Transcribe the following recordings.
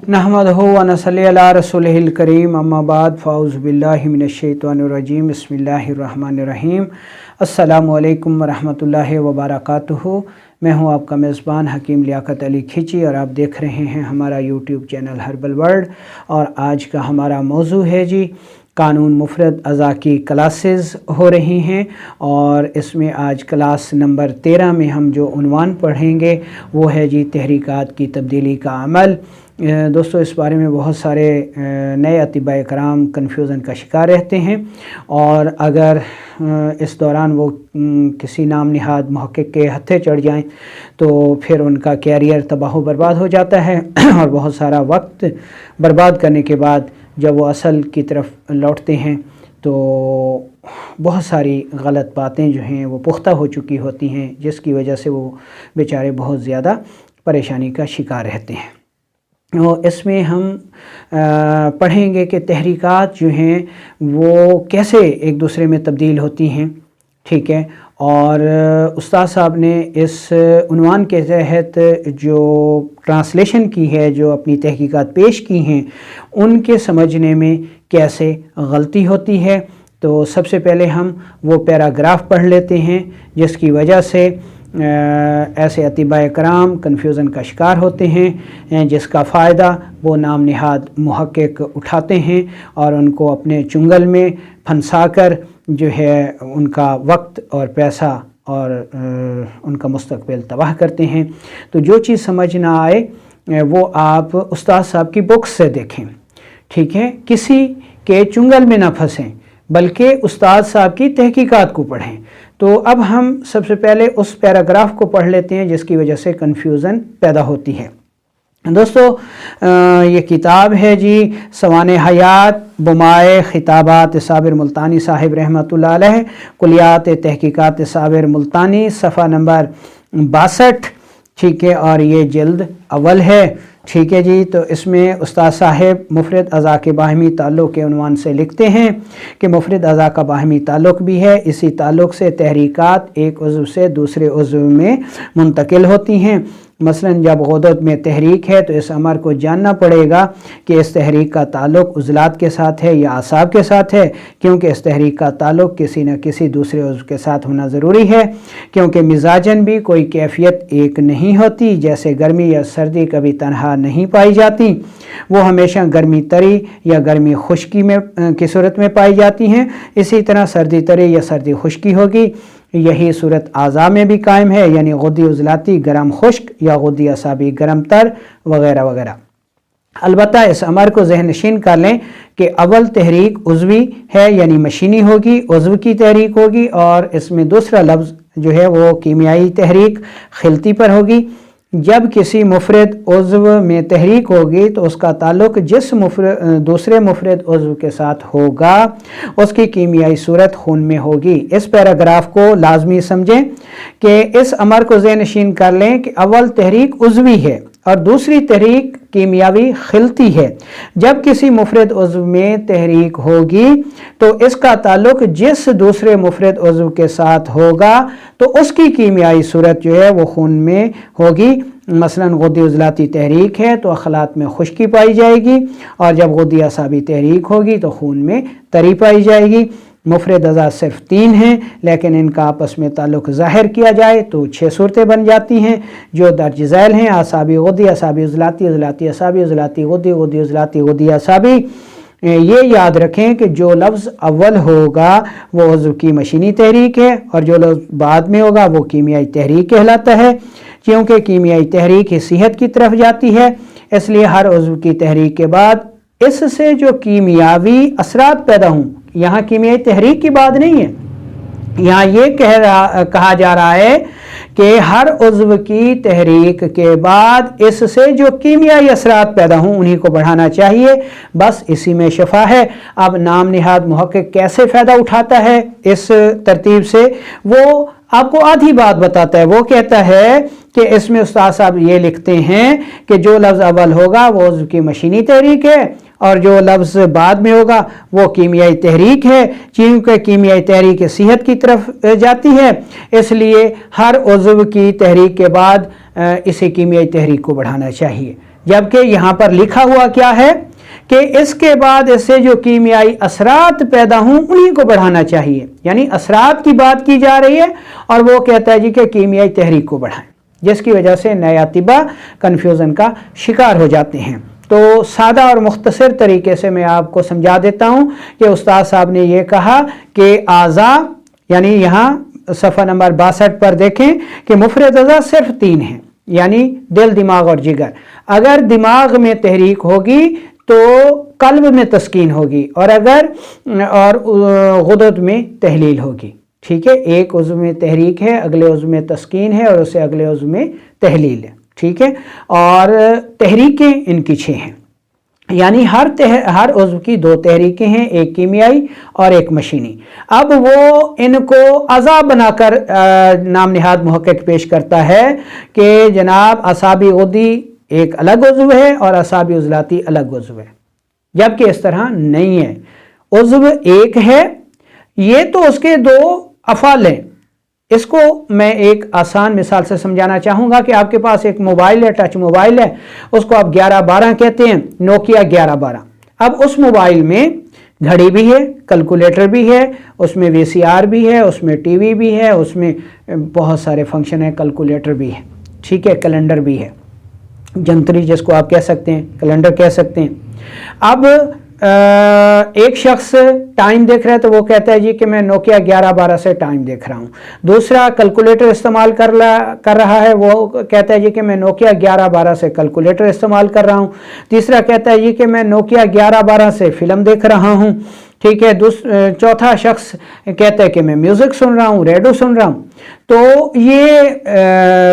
नहमदुहु व नसल्ली अला रसूलिहिल करीम अम्मा बाद फ़ाउज़ु बिल्लाहि मिनश्शैतानिर्रजीम बिस्मिल्लाहिर्रहमानिर्रहीम। अस्सलामु अलैकुम व रहमतुल्लाहि व बरकातुहू। मैं हूं आपका मेज़बान हकीम लियाकत अली खिची और आप देख रहे हैं हमारा यूट्यूब चैनल हर्बल वर्ल्ड। और आज का हमारा मौजू है जी कानून मुफ़रद अज़ा की क्लासेस हो रही हैं और इसमें आज क्लास नंबर 13 में हम जो उन्वान पढ़ेंगे वो है जी तहरीकात की तब्दीली का अमल। दोस्तों, इस बारे में बहुत सारे नए अतिबाए कराम कन्फ्यूज़न का शिकार रहते हैं और अगर इस दौरान वो किसी नाम निहाद मुहक्किक के हत्थे चढ़ जाएं तो फिर उनका कैरियर तबाह बर्बाद हो जाता है और बहुत सारा वक्त बर्बाद करने के बाद जब वो असल की तरफ लौटते हैं तो बहुत सारी गलत बातें जो हैं वो पुख्ता हो चुकी होती हैं, जिसकी वजह से वो बेचारे बहुत ज़्यादा परेशानी का शिकार रहते हैं। और इसमें हम पढ़ेंगे कि तहरीकात जो हैं वो कैसे एक दूसरे में तब्दील होती हैं, ठीक है। और उस्ताद साहब ने इस उन्वान के तहत जो ट्रांसलेशन की है, जो अपनी तहकीकात पेश की हैं, उनके समझने में कैसे गलती होती है। तो सबसे पहले हम वो पैराग्राफ पढ़ लेते हैं जिसकी वजह से ऐसे अतिबाए कराम कन्फ्यूज़न का शिकार होते हैं, जिसका फ़ायदा वो नाम निहाद मुहक्किक उठाते हैं और उनको अपने चुंगल में फंसा कर जो है उनका वक्त और पैसा और उनका मुस्तकबिल तबाह करते हैं। तो जो चीज़ समझ ना आए वो आप उस्ताद साहब की बुक्स से देखें, ठीक है। किसी के चुंगल में ना फंसें बल्कि उस्ताद साहब की तहकीकात को पढ़ें। तो अब हम सबसे पहले उस पैराग्राफ को पढ़ लेते हैं जिसकी वजह से कन्फ्यूज़न पैदा होती है। दोस्तों, ये किताब है जी सवाने हयात बुमाए खिताबात साबिर मुल्तानी साहिब रहमतुल्लाह अलैह, कुलियात तहकीकात साबिर मुल्तानी, सफ़ा नंबर 62, ठीक है। और ये जल्द अव्वल है, ठीक है जी। तो इसमें उस्ताद साहिब मुफ़रद अज़ा के बाहमी ताल्लुक़ के उन्वान से लिखते हैं कि मुफ़रद अज़ा का बाहमी ताल्लुक़ भी है, इसी ताल्लुक़ से तहरीकात एक उज़्व से दूसरे उज़्व में मुंतकिल होती हैं। मसलन जब ग़दत में तहरीक है तो इस अमर को जानना पड़ेगा कि इस तहरीक का ताल्लुक़ उज़लात के साथ है या आसाब के साथ है, क्योंकि इस तहरीक का ताल्लुक़ किसी न किसी दूसरे उज़्व के साथ होना ज़रूरी है, क्योंकि मिजाजन भी कोई कैफियत एक नहीं होती। जैसे गर्मी या सर्दी कभी तनहा नहीं पाई जाती, वो हमेशा गर्मी तरी या गर्मी खुश्की में की सूरत में पाई जाती हैं। इसी तरह सर्दी तरी या सर्दी खुश्की होगी, यही सूरत आज़ा में भी कायम है, यानी गुद्दी उज़लाती गर्म खुश्क या गुद्दी असाबी गर्म तर वगैरह वगैरह। अलबत्ता इस अमर को ज़हन नशीन कर लें कि अव्वल तहरीक उज़वी है यानी मशीनी होगी, उज़्व की तहरीक होगी, और इसमें दूसरा लफ्ज़ जो है वो कीमियाई तहरीक खिलती पर होगी। जब किसी मुफ़रद उज़्व में तहरीक होगी तो उसका ताल्लुक़ जिस दूसरे मुफ़रद उज़्व के साथ होगा उसकी कीमियाई सूरत खून में होगी। इस पैराग्राफ को लाजमी समझें कि इस अमर को ज़हन नशीन कर लें कि अव्वल तहरीक उज़वी है और दूसरी तहरीक कीमियावी खिलती है। जब किसी मुफ़रद उज़्व में तहरीक होगी तो इसका ताल्लुक़ जिस दूसरे मुफ़रद उज़्व के साथ होगा तो उसकी कीमियाई सूरत जो है वो खून में होगी। मसलन गुद्दी उज़लाती तहरीक है तो अखलात में खुश्की पाई जाएगी, और जब गुद्दी असाबी तहरीक होगी तो खून में तरी पाई जाएगी। मुफ़रद अज़ा सिर्फ 3 हैं, लेकिन इनका आपस में ताल्लुक़ ज़ाहिर किया जाए तो 6 सूरतें बन जाती हैं जो दर्ज झैल हैं। असाबी गुद्दी, असाबी उज़लाती, उज़लाती असाबी, उज़लाती गुद्दी, गुद्दी उज़लाती, गुद्दी असाबी। ये याद रखें कि जो लफ्ज़ अव्वल होगा वो उज़्व की मशीनी तहरीक है और जो लफ्ज़ बाद में होगा वो कीमियाई तहरीक कहलाता है। क्योंकि कीमियाई तहरीक ही सेहत की तरफ जाती है, इसलिए हर उज़्व की तहरीक के बाद इससे जो कीमियावी असरात पैदा हों, यहाँ कीमियाई तहरीक की बात नहीं है, यहाँ ये कहा जा रहा है कि हर उज़्व की तहरीक के बाद इससे जो कीमियाई असरात पैदा हों उन्हीं को बढ़ाना चाहिए। बस इसी में शफा है। अब नाम निहाद मुहक्किक कैसे फ़ायदा उठाता है इस तरतीब से, वो आपको आधी बात बताता है। वो कहता है कि इसमें उस्ताद साहब ये लिखते हैं कि जो लफ्ज़ अव्वल होगा वो उज़्व की मशीनी तहरीक है और जो लफ्ज़ बाद में होगा वो कीमियाई तहरीक है। क्योंकि कीमियाई तहरीक सेहत की तरफ जाती है, इसलिए हर उज़्व की तहरीक के बाद इसे कीमियाई तहरीक को बढ़ाना चाहिए। जबकि यहाँ पर लिखा हुआ क्या है कि इसके बाद इससे जो कीमियाई असरात पैदा हों उन्हीं को बढ़ाना चाहिए, यानी असरात की बात की जा रही है और वो कहता है जी कि कीमियाई तहरीक को बढ़ाएं, जिसकी वजह से नए अतिबा कन्फ्यूज़न का शिकार हो जाते हैं। तो सादा और मुख्तसर तरीके से मैं आपको समझा देता हूँ कि उस्ताद साहब ने ये कहा कि आज़ा, यानी यहाँ सफ़ा नंबर 62 पर देखें कि मुफरद अज़ा सिर्फ 3 हैं, यानी दिल, दिमाग और जिगर। अगर दिमाग में तहरीक होगी तो कल्ब में तस्कीन होगी और गुदद में तहलील होगी। ठीक है, एक उज़्व में तहरीक है, अगले उज़्व में तस्कीन है और उससे अगले उज़्व में तहलील है। ठीक है, और तहरीकें इनकी 6 हैं, यानी हर उज़्व की 2 तहरीकें हैं, एक कीमियाई और एक मशीनी। अब वो इनको अज़ा बनाकर नाम निहाद मुहक्किक पेश करता है कि जनाब असाबी गुद्दी एक अलग उज़्व है और असाबी उज़लाती अलग उज़्व है, जबकि इस तरह नहीं है। उज़्व एक है, ये तो उसके 2 अफ़ाल हैं। इसको मैं एक आसान मिसाल से समझाना चाहूँगा कि आपके पास एक मोबाइल है, टच मोबाइल है, उसको आप 1112 कहते हैं, नोकिया 1112। अब उस मोबाइल में घड़ी भी है, कैलकुलेटर भी है, उसमें VCR भी है, उसमें TV भी है, उसमें बहुत सारे फंक्शन है, कैलकुलेटर भी है। ठीक है, कैलेंडर भी है, जंतरी जिसको आप कह सकते हैं, कैलेंडर कह सकते हैं। अब एक शख्स टाइम देख रहा है तो वो कहता है जी कि मैं नोकिया 1112 से टाइम देख रहा हूँ। दूसरा कैलकुलेटर इस्तेमाल कर रहा है, वो कहता है जी कि मैं नोकिया 1112 से कैलकुलेटर इस्तेमाल कर रहा हूँ। तीसरा कहता है जी कि मैं नोकिया 1112 से फ़िल्म देख रहा हूँ। ठीक है, चौथा शख्स कहता है कि मैं म्यूज़िक सुन रहा हूँ, रेडियो सुन रहा हूँ। तो ये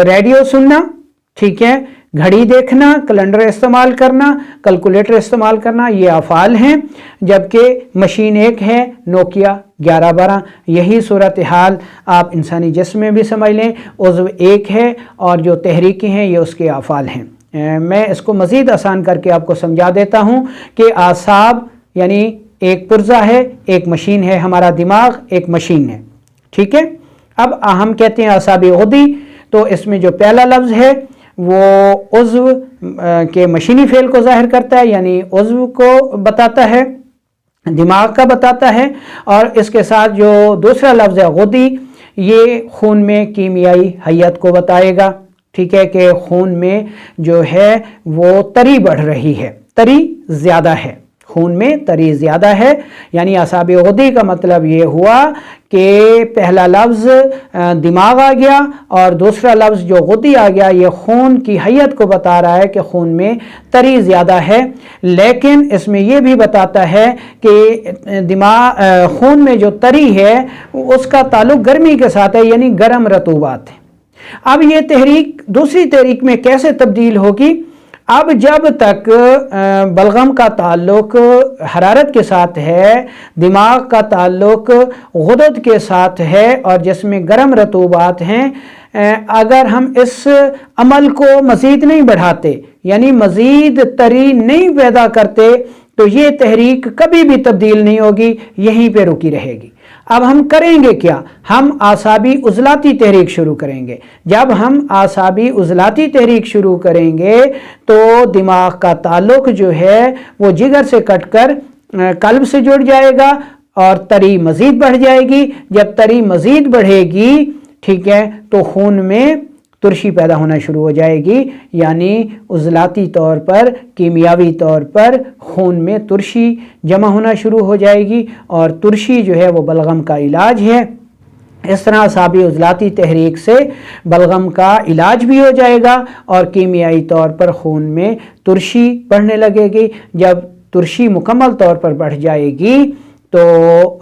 रेडियो सुनना, ठीक है, घड़ी देखना, कैलेंडर इस्तेमाल करना, कैलकुलेटर इस्तेमाल करना, ये अफ़ाल हैं, जबकि मशीन एक है, नोकिया 1112। यही सूरत हाल आप इंसानी जिस्म में भी समझ लें, उज़्व एक है और जो तहरीकें हैं ये उसके अफ़ाल हैं। मैं इसको मज़ीद आसान करके आपको समझा देता हूँ कि आसाब यानी एक पुर्जा है, एक मशीन है, हमारा दिमाग एक मशीन है। ठीक है, अब हम कहते हैं आसाबी गुद्दी, तो इसमें जो पहला लफ्ज़ है वो उज़्व के मशीनी फ़ेल को ज़ाहिर करता है, यानी उज़्व को बताता है, दिमाग का बताता है। और इसके साथ जो दूसरा लफ्ज़ है गुद्दी, ये खून में कीमियाई हैयत को बताएगा। ठीक है, कि खून में जो है वो तरी बढ़ रही है, तरी ज़्यादा है, खून में तरी ज़्यादा है। यानी असाबी गुद्दी का मतलब ये हुआ कि पहला लफ्ज़ दिमाग आ गया और दूसरा लफ्ज़ जो गुद्दी आ गया, ये खून की हैयत को बता रहा है कि खून में तरी ज़्यादा है। लेकिन इसमें यह भी बताता है कि खून में जो तरी है उसका ताल्लुक़ गर्मी के साथ है, यानी गर्म रतूबात है। अब ये तहरीक दूसरी तहरीक में कैसे तब्दील होगी? अब जब तक बलगम का ताल्लुक हरारत के साथ है, दिमाग का ताल्लुक गुदद के साथ है और जिसमें गर्म रतूबात हैं, अगर हम इस अमल को मज़ीद नहीं बढ़ाते, यानी मज़ीद तरी नहीं पैदा करते, तो ये तहरीक कभी भी तब्दील नहीं होगी, यहीं पे रुकी रहेगी। अब हम करेंगे क्या? हम आसाबी उज़लाती तहरीक शुरू करेंगे। जब हम आसाबी उज़लाती तहरीक शुरू करेंगे तो दिमाग का ताल्लुक जो है वो जिगर से कटकर कल्ब से जुड़ जाएगा और तरी मज़ीद बढ़ जाएगी। जब तरी मज़ीद बढ़ेगी, ठीक है, तो खून में तुरशी पैदा होना शुरू हो जाएगी, यानी उज़लाती तौर पर, कीमियावी तौर पर खून में तुरशी जमा होना शुरू हो जाएगी और तुरशी जो है वो बलगम का इलाज है। इस तरह असाबी उज़लाती तहरीक से बलगम का इलाज भी हो जाएगा और कीमियाई तौर पर खून में तुरशी बढ़ने लगेगी। जब तुरशी मुकम्मल तौर पर बढ़ जाएगी तो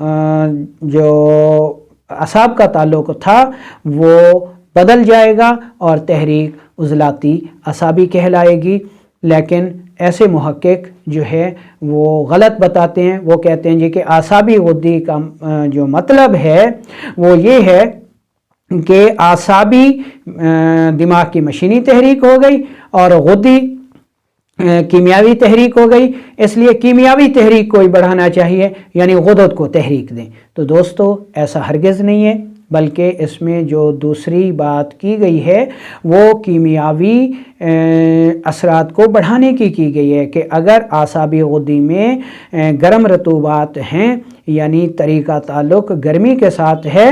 जो असाब का ताल्लुक़ था वो बदल जाएगा और तहरीक उज़लाती असाबी कहलाएगी। लेकिन ऐसे मुहक्किक जो है वो गलत बताते हैं। वो कहते हैं जी कि आसाबी गुद्दी का जो मतलब है वो ये है कि आसाबी दिमाग की मशीनी तहरीक हो गई और गुद्दी कीमियावी तहरीक हो गई, इसलिए कीमियावी तहरीक को ही बढ़ाना चाहिए, यानी गुदद को तहरीक दें। तो दोस्तों ऐसा हरगिज़ नहीं है। بلکہ اس میں جو دوسری بات کی گئی ہے وہ کیمیاوی اثرات کو بڑھانے کی گئی ہے کہ اگر اعصابی غدی میں گرم رطوبات ہیں یعنی طریقہ تعلق گرمی کے ساتھ ہے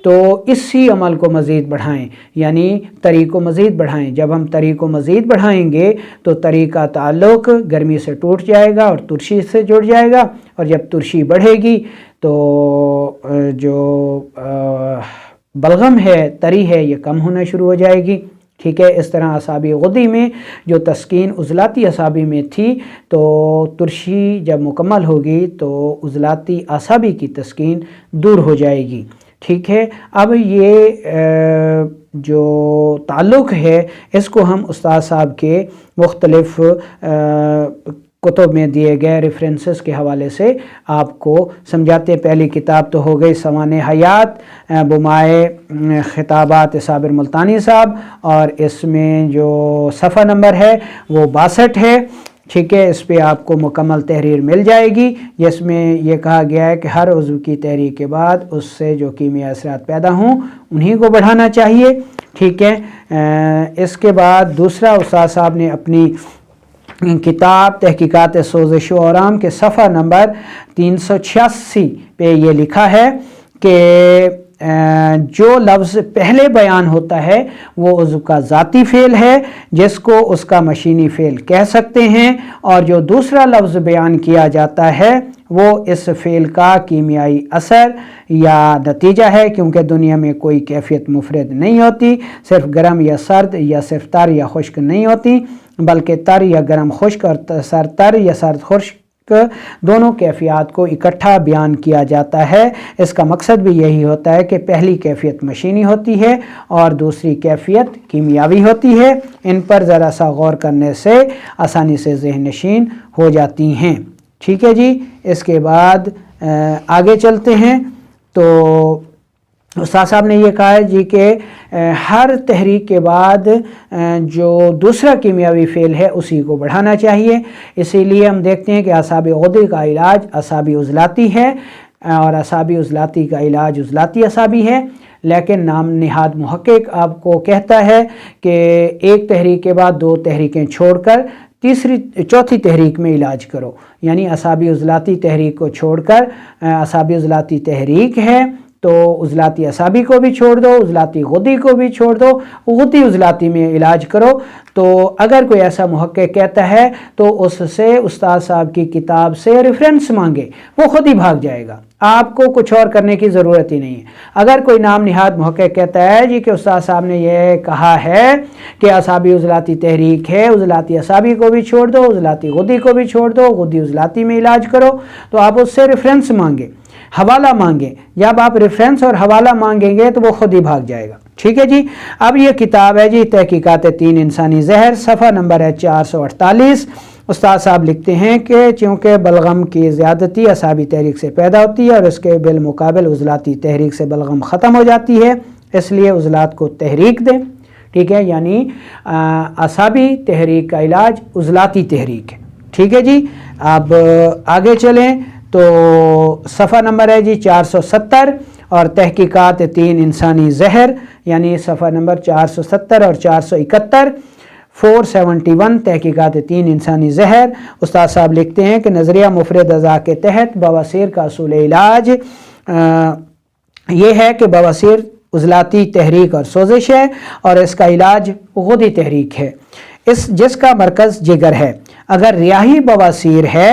تو اسی عمل کو مزید بڑھائیں، یعنی طریق کو مزید بڑھائیں۔ جب ہم طریق کو مزید بڑھائیں گے تو طریقہ تعلق گرمی سے ٹوٹ جائے گا اور ترشی سے جڑ جائے گا، اور جب ترشی بڑھے گی تو جو بلغم ہے، تری ہے، یہ کم ہونا شروع ہو جائے گی۔ ٹھیک ہے، اس طرح اعصابی غدی میں جو تسکین عضلاتی اعصابی میں تھی تو ترشی جب مکمل ہوگی تو عضلاتی اعصابی کی تسکین دور ہو جائے گی۔ ٹھیک ہے، اب یہ جو تعلق ہے اس کو ہم استاد صاحب کے مختلف کتب میں دیے گئے ریفرنسز کے حوالے سے آپ کو سمجھاتے ہیں۔ پہلی کتاب تو ہو گئی سوانح حیات بمائے خطابات صابر ملتانی صاحب، اور اس میں جو صفحہ نمبر ہے وہ 62 ہے۔ ٹھیک ہے، اس پہ آپ کو مکمل تحریر مل جائے گی جس میں یہ کہا گیا ہے کہ ہر عضو کی تحریک کے بعد اس سے جو کیمیائی اثرات پیدا ہوں انہی کو بڑھانا چاہیے۔ ٹھیک ہے، اس کے بعد دوسرا استاد صاحب نے اپنی کتاب تحقیقات سوزش و آرام کے صفحہ نمبر 386 پہ یہ لکھا ہے کہ جو لفظ پہلے بیان ہوتا ہے وہ عضو کا ذاتی فعل ہے جس کو اس کا مشینی فعل کہہ سکتے ہیں، اور جو دوسرا لفظ بیان کیا جاتا ہے وہ اس فعل کا کیمیائی اثر یا نتیجہ ہے، کیونکہ دنیا میں کوئی کیفیت مفرد نہیں ہوتی، صرف گرم یا سرد یا صرف تر یا خشک نہیں ہوتی، بلکہ تر یا گرم خشک اور تر یا سرد خشک دونوں کیفیات کو اکٹھا بیان کیا جاتا ہے۔ اس کا مقصد بھی یہی ہوتا ہے کہ پہلی کیفیت مشینی ہوتی ہے اور دوسری کیفیت کیمیاوی ہوتی ہے۔ ان پر ذرا سا غور کرنے سے آسانی سے ذہن نشین ہو جاتی ہیں۔ ٹھیک ہے جی، اس کے بعد آگے چلتے ہیں۔ تو استاد صاحب نے یہ کہا ہے جی کہ ہر تحریک کے بعد جو دوسرا کیمیاوی فعل ہے اسی کو بڑھانا چاہیے۔ اسی لیے ہم دیکھتے ہیں کہ اعصابی غدے کا علاج اعصابی عضلاتی ہے اور اعصابی عضلاتی کا علاج عضلاتی اعصابی ہے، لیکن نام نہاد محقق آپ کو کہتا ہے کہ ایک تحریک کے بعد 2 تحریکیں چھوڑ کر چوتھی تحریک میں علاج کرو، یعنی اعصابی عضلاتی تحریک کو چھوڑ کر اعصابی عضلاتی تحریک ہے تو عضلاتی اعصابی کو بھی چھوڑ دو، عضلاتی غدی کو بھی چھوڑ دو، غدی عضلاتی میں علاج کرو۔ تو اگر کوئی ایسا محقق کہتا ہے تو اس سے استاد صاحب کی کتاب سے ریفرنس مانگے، وہ خود ہی بھاگ جائے گا، آپ کو کچھ اور کرنے کی ضرورت ہی نہیں ہے۔ اگر کوئی نام نہاد محقق کہتا ہے جی کہ استاد صاحب نے یہ کہا ہے کہ اعصابی عضلاتی تحریک ہے، عضلاتی اعصابی کو بھی چھوڑ دو، عضلاتی غدی کو بھی چھوڑ دو، غدی عضلاتی میں علاج کرو، تو آپ اس سے ریفرنس مانگیں، حوالہ مانگیں۔ جب آپ ریفرنس اور حوالہ مانگیں گے تو وہ خود ہی بھاگ جائے گا۔ ٹھیک ہے جی، اب یہ کتاب ہے جی تحقیقات 3 انسانی زہر، صفحہ نمبر ہے 448۔ استاد صاحب لکھتے ہیں کہ چونکہ بلغم کی زیادتی اعصابی تحریک سے پیدا ہوتی ہے اور اس کے بالمقابل عضلاتی تحریک سے بلغم ختم ہو جاتی ہے، اس لیے عضلات کو تحریک دیں۔ ٹھیک ہے، یعنی اعصابی تحریک کا علاج عضلاتی تحریک ہے۔ ٹھیک ہے جی، اب آگے چلیں تو صفحہ نمبر ہے جی 470 اور تحقیقات 3 انسانی زہر، یعنی صفحہ نمبر 470 اور 471، 471 تحقیقات 3 انسانی زہر۔ استاد صاحب لکھتے ہیں کہ نظریہ مفرد اعضاء کے تحت بواسیر کا اصول علاج یہ ہے کہ بواسیر عضلاتی تحریک اور سوزش ہے اور اس کا علاج غدی تحریک ہے، جس کا مرکز جگر ہے۔ اگر ریاحی بواسیر ہے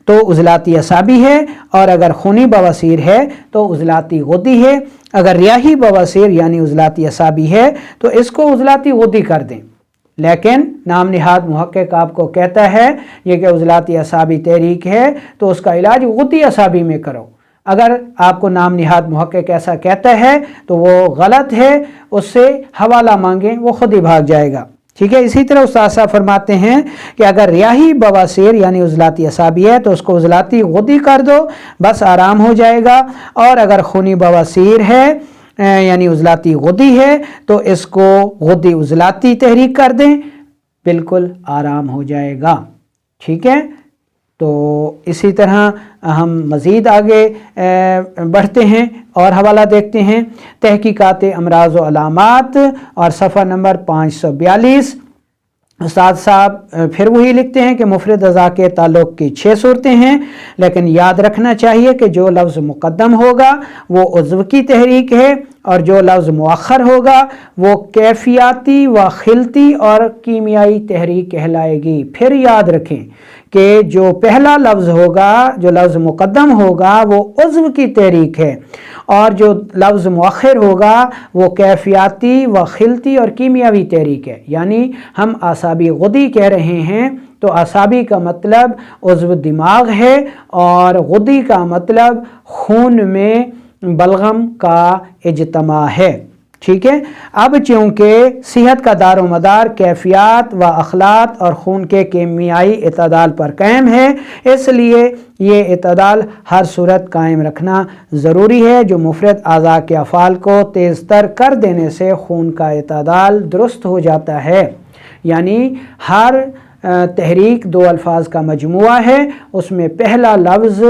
تو عضلاتی اعصابی ہے، اور اگر خونی بواسیر ہے تو عضلاتی غدی ہے۔ اگر ریاحی بواسیر یعنی عضلاتی اعصابی ہے تو اس کو عضلاتی غدی کر دیں، لیکن نام نہاد محقق آپ کو کہتا ہے یہ کہ عضلاتی اعصابی تحریک ہے تو اس کا علاج غدی اعصابی میں کرو۔ اگر آپ کو نام نہاد محقق ایسا کہتا ہے تو وہ غلط ہے، اس سے حوالہ مانگیں، وہ خود ہی بھاگ جائے گا۔ ٹھیک ہے، اسی طرح استاد صاحب فرماتے ہیں کہ اگر ریاحی بواسیر یعنی عضلاتی اعصابی ہے تو اس کو عضلاتی غدی کر دو، بس آرام ہو جائے گا، اور اگر خونی بواسیر ہے یعنی عضلاتی غدی ہے تو اس کو غدی عضلاتی تحریک کر دیں، بالکل آرام ہو جائے گا۔ ٹھیک ہے، तो इसी तरह हम मज़ीद आगे बढ़ते हैं और हवाला देखते हैं। तहकीकात अमराज़ व अलामात और सफ़ा नंबर 542। उस्ताद साहब फिर वही लिखते हैं कि मुफ़रद अज़ा के ताल्लुक़ की 6 सूरतें हैं, लेकिन याद रखना चाहिए कि जो लफ्ज़ मुक़द्दम होगा वो उज़्व की तहरीक है और जो लफ्ज़ मुअख़्ख़र होगा वो कैफ़ियाती व खिलती और कीमियाई तहरीक कहलाएगी। फिर याद रखें कि जो पहला लफ्ज़ होगा, जो लफ्ज़ मुक़द्दम होगा वो उज़्व की तहरीक है और जो लफ्ज़ मुअख़्ख़र होगा वो कैफ़ियाती व खिलती और कीमियावी तहरीक है। यानी हम आसाबी गुदी कह रहे हैं तो आसाबी का मतलब उज़्व दिमाग है और गुदी का मतलब खून में बलगम का इज्तमा है। ठीक है। अब चूँकि सेहत का दारो मदार कैफियत व अखलाक और खून के कीमियाई इतदाल पर कायम है, इसलिए ये इतदाल हर सूरत कायम रखना ज़रूरी है। जो मुफ़रद आज़ा के अफ़ाल को तेज़ तर कर देने से खून का इतदाल दुरुस्त हो जाता है। यानी हर तहरीक 2 अल्फाज का मजमुआ है, उसमें पहला लफ्ज़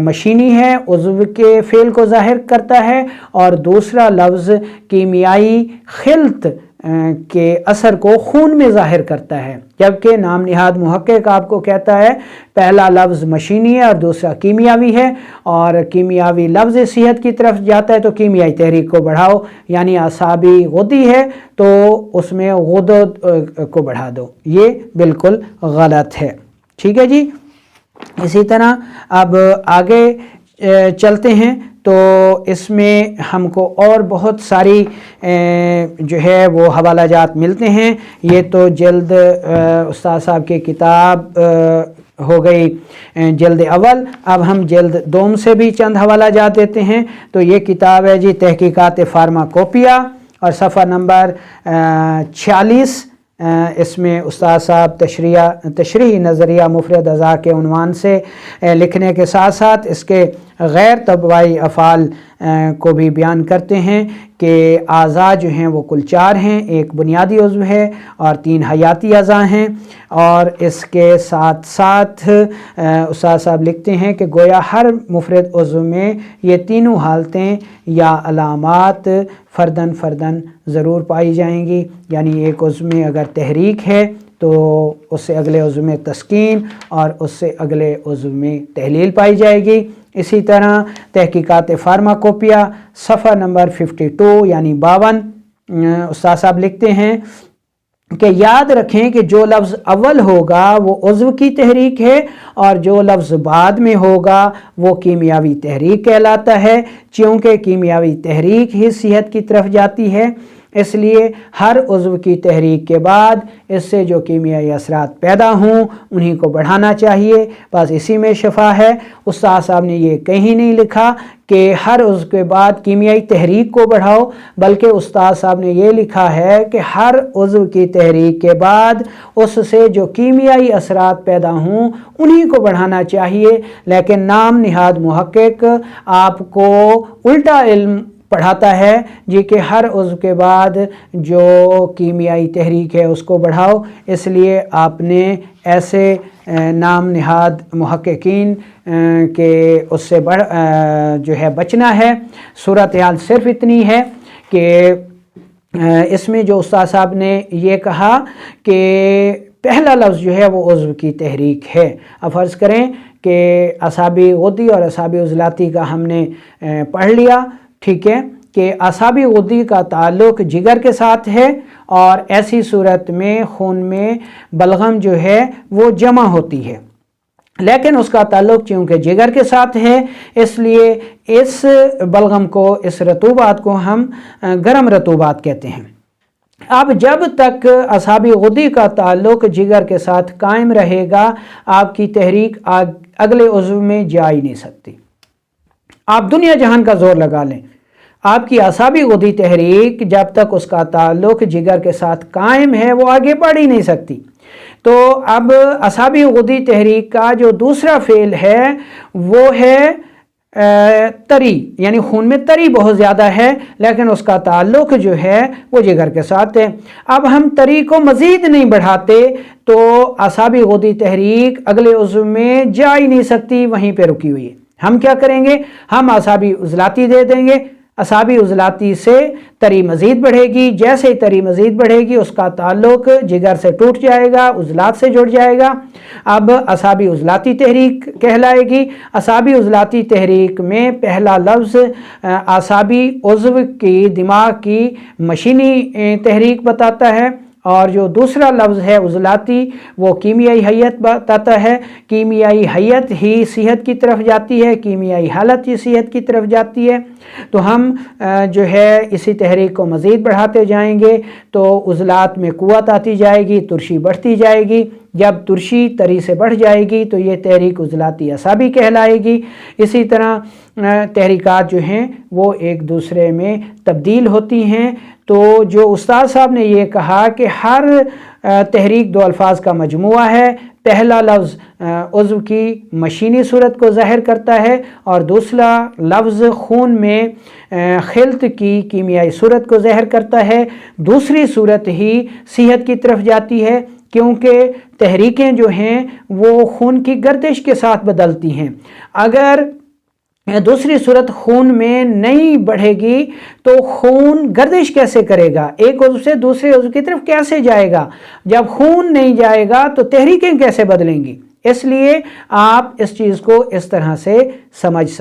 मशीनी है, उज़्व के फ़ेल को ज़ाहिर करता है, और दूसरा लफ्ज़ कीमियाई खिल्त के असर को खून में ज़ाहिर करता है। जबकि नाम निहाद मुहक्किक आपको कहता है पहला लफ्ज़ मशीनी है और दूसरा कीमियावी है, और कीमियावी लफ्ज़ सेहत की तरफ जाता है तो कीमियाई तहरीक को बढ़ाओ, यानी आसाबी गुदी है तो उसमें गुदद को बढ़ा दो। ये बिल्कुल गलत है। ठीक है जी। इसी तरह अब आगे चलते हैं तो इसमें हमको और बहुत सारी जो है वो हवाला जात मिलते हैं। ये तो जल्द उस्ताद साहब की किताब हो गई जल्द अव्वल। अब हम जल्द दोम से भी चंद हवाला जात देते हैं। तो ये किताब है जी तहकीकात फार्माकोपिया और सफ़ा नंबर 46। इसमें उस्ताद साहब तशरीही नज़रिया मुफ़रद अज़ा के उन्वान से लिखने के साथ साथ इसके गैर तबवाई अफ़ाल को भी बयान करते हैं कि आज़ा जो हैं वो कुल 4 हैं, एक बुनियादी उज़्व है और 3 हयाती अज़ा हैं। और इसके साथ साथ उस्ताद साहब लिखते हैं कि गोया हर मुफ़रद उज़्व में ये तीनों हालतें या अलामात फ़र्दन फ़र्दन ज़रूर पाई जाएंगी। यानी एक उज़्व में अगर तहरीक है तो उससे अगले उज़्व में तस्कीन और उससे अगले उज़्व में तहलील पाई जाएगी। इसी तरह तहकीकात फार्माकोपिया सफ़ा नंबर 52 यानी 52 उस्ताद साहब लिखते हैं कि याद रखें कि जो लफ्ज़ अव्वल होगा वो उज़्व की तहरीक है और जो लफ्ज़ बाद में होगा वो कीमियावी तहरीक कहलाता है। चूँकि कीमियावी तहरीक ही सेहत की तरफ जाती है, इसलिए हर उज़्व की तहरीक के बाद इससे जो कीमियाई असरात पैदा हों उन्हीं को बढ़ाना चाहिए। बस इसी में शफा है। उस्ताद साहब ने ये कहीं नहीं लिखा कि हर उज़्व के बाद कीमियाई तहरीक को बढ़ाओ, बल्कि उस्ताद साहब ने ये लिखा है कि हर उज़्व की तहरीक के बाद उससे जो कीमियाई असरात पैदा हों उन्हीं को बढ़ाना चाहिए। लेकिन नाम निहाद मुहक्किक आपको उल्टा इल्म पढ़ाता है जी कि हर उज़्व के बाद जो कीमियाई तहरीक है उसको बढ़ाओ। इसलिए आपने ऐसे नाम निहाद मुहक्किकीन के उससे जो है बचना है। सूरत हाल सिर्फ इतनी है कि इसमें जो उस्ताद साहब ने ये कहा कि पहला लफ्ज़ जो है वो उज़्व की तहरीक है। अब फ़र्ज़ करें कि असाबी गुदी और असाबी उज़लाती का हमने पढ़ लिया, ठीक है, कि असाबी गुदी का ताल्लुक़ जिगर के साथ है और ऐसी सूरत में खून में बलगम जो है वो जमा होती है, लेकिन उसका ताल्लुक़ चूँकि जिगर के साथ है इसलिए इस बलगम को, इस रतूबात को हम गर्म रतूबात कहते हैं। अब जब तक असाबी गुदी का ताल्लुक़ जिगर के साथ कायम रहेगा आपकी तहरीक अगले उज़्व में जा ही नहीं सकती। आप दुनिया जहान का जोर लगा लें, आपकी असाबी गुदी तहरीक जब तक उसका ताल्लुक़ जिगर के साथ कायम है वो आगे बढ़ ही नहीं सकती। तो अब असाबी गुदी तहरीक का जो दूसरा फ़ेल है वो है تری یعنی خون میں تری بہت زیادہ ہے، لیکن اس کا تعلق جو ہے وہ جگر کے ساتھ ہے۔ اب ہم تری کو مزید نہیں بڑھاتے تو اعصابی غدی تحریک اگلے عضو میں جا ہی نہیں سکتی، وہیں پہ رکی ہوئی ہے۔ ہم کیا کریں گے؟ ہم اعصابی عضلاتی دے دیں گے، اعصابی عضلاتی سے تری مزید بڑھے گی، جیسے ہی تری مزید بڑھے گی اس کا تعلق جگر سے ٹوٹ جائے گا، عضلات سے جڑ جائے گا، اب اعصابی عضلاتی تحریک کہلائے گی۔ اعصابی عضلاتی تحریک میں پہلا لفظ اعصابی عضو کی دماغ کی مشینی تحریک بتاتا ہے، اور جو دوسرا لفظ ہے عضلاتی وہ کیمیائی حیت بتاتا ہے۔ کیمیائی حیت ہی صحت کی طرف جاتی ہے، کیمیائی حالت ہی صحت کی طرف جاتی ہے۔ تو ہم جو ہے اسی تحریک کو مزید بڑھاتے جائیں گے تو عضلات میں قوت آتی جائے گی، ترشی بڑھتی جائے گی۔ جب ترشی تری سے بڑھ جائے گی تو یہ تحریک عضلاتی اعصابی کہلائے گی۔ اسی طرح تحریکات جو ہیں وہ ایک دوسرے میں تبدیل ہوتی ہیں۔ تو جو استاد صاحب نے یہ کہا کہ ہر تحریک دو الفاظ کا مجموعہ ہے، پہلا لفظ عضو کی مشینی صورت کو ظاہر کرتا ہے اور دوسرا لفظ خون میں خلط کی کیمیائی صورت کو ظاہر کرتا ہے۔ دوسری صورت ہی صحت کی طرف جاتی ہے، کیونکہ تحریکیں جو ہیں وہ خون کی گردش کے ساتھ بدلتی ہیں۔ اگر دوسری صورت خون میں نہیں بڑھے گی تو خون گردش کیسے کرے گا؟ ایک عضو سے دوسرے عضو کی طرف کیسے جائے گا؟ جب خون نہیں جائے گا تو تحریکیں کیسے بدلیں گی؟ اس لیے آپ اس چیز کو اس طرح سے سمجھ سکتے ہیں۔